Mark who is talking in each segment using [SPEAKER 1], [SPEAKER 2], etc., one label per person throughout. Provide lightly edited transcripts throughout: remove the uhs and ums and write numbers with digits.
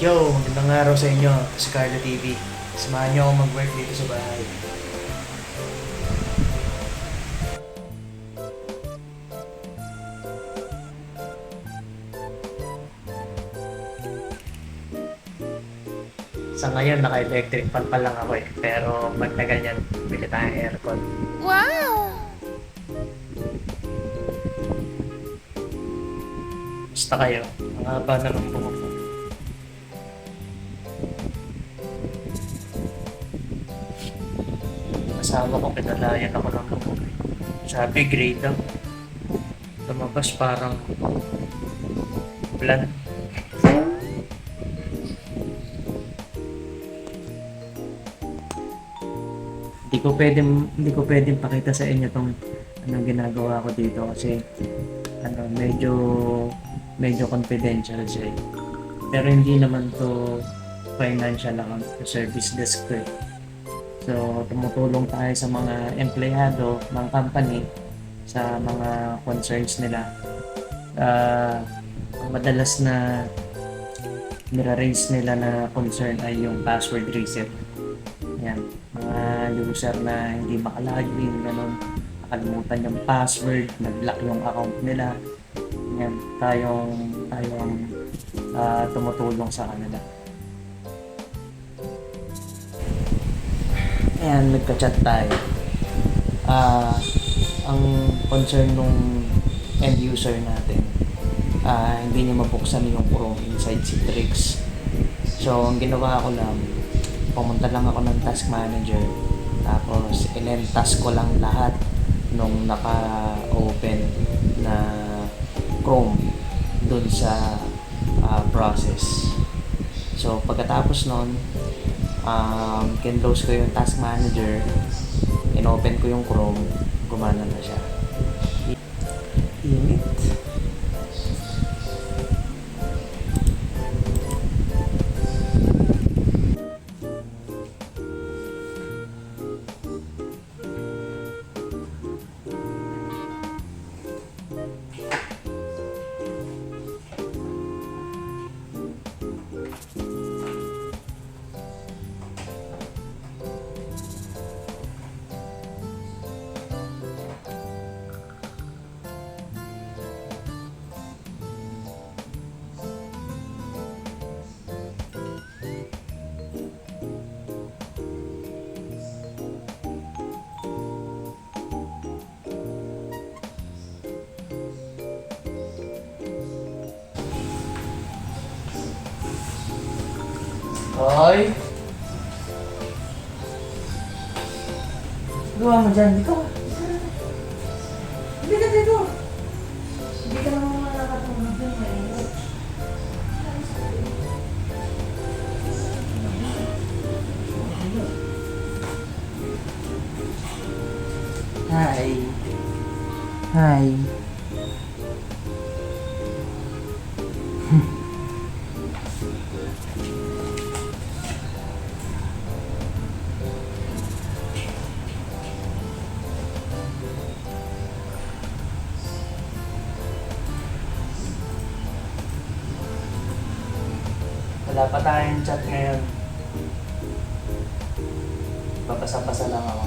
[SPEAKER 1] Yo, magandang araw sa inyo, sa Carlo TV. Samahan niyo ako mag-work dito sa bahay. Sa ngayon, naka-electric fan pa lang ako eh. Pero pag na ganyan, bili tayong aircon.
[SPEAKER 2] Wow!
[SPEAKER 1] Basta kayo, ang haba na ng buhok ko. Asawa ko, pinalayan ako ng buhok. Sabi, grade daw. Lumabas parang blonde. Hindi ko pwedeng pakita sa inyo tong anong ginagawa ko dito kasi medyo confidential siya eh. Pero hindi naman to financial account to service desk to eh. So tumutulong tayo sa mga empleyado ng company sa mga concerns nila. Ang madalas na nira-raise nila na concern ay yung password reset. Yan, mga user na hindi makalagin, ganun, nakalimutan yung password, nag-lock yung account nila. Yan, tayong tumutulong sa kanila. Ayan, nagka-chat tayo. Ang concern nung end user natin, hindi niya mabuksan yung Chrome inside Citrix. So, ang ginawa ko lang, pumunta lang ako ng task manager, tapos in-task ko lang lahat nung naka-open na Chrome dun sa process. So, pagkatapos nun, kinlose ko yung task manager, in-open ko yung Chrome, gumana na siya. Init. Hoy! Gawa mo dyan, dito ka. Hindi ka dito. Hindi ka naman makakatulog dun, mainit. Hi. Hi. Wala pa tayong chat ngayon. Papasa-pasa lang ako.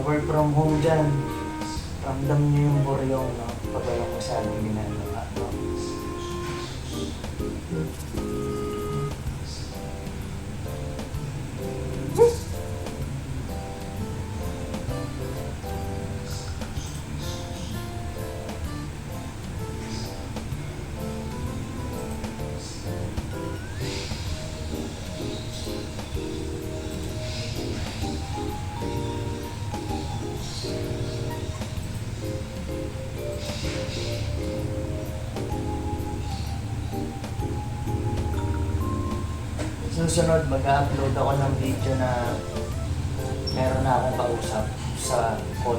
[SPEAKER 1] work from home dyan, ramdam nyo yung buryong, no? Pag walang masyadong ginagawa, no? Susunod, mag-upload ako ng video na meron na akong kausap sa call.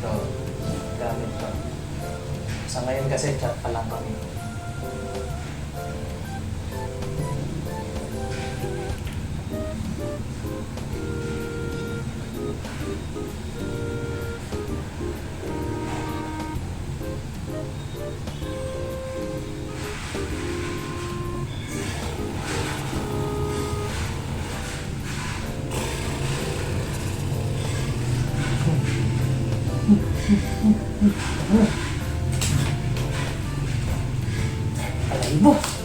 [SPEAKER 1] So, gamit ko. Sa ngayon kasi chat pa lang kami. Alay mo!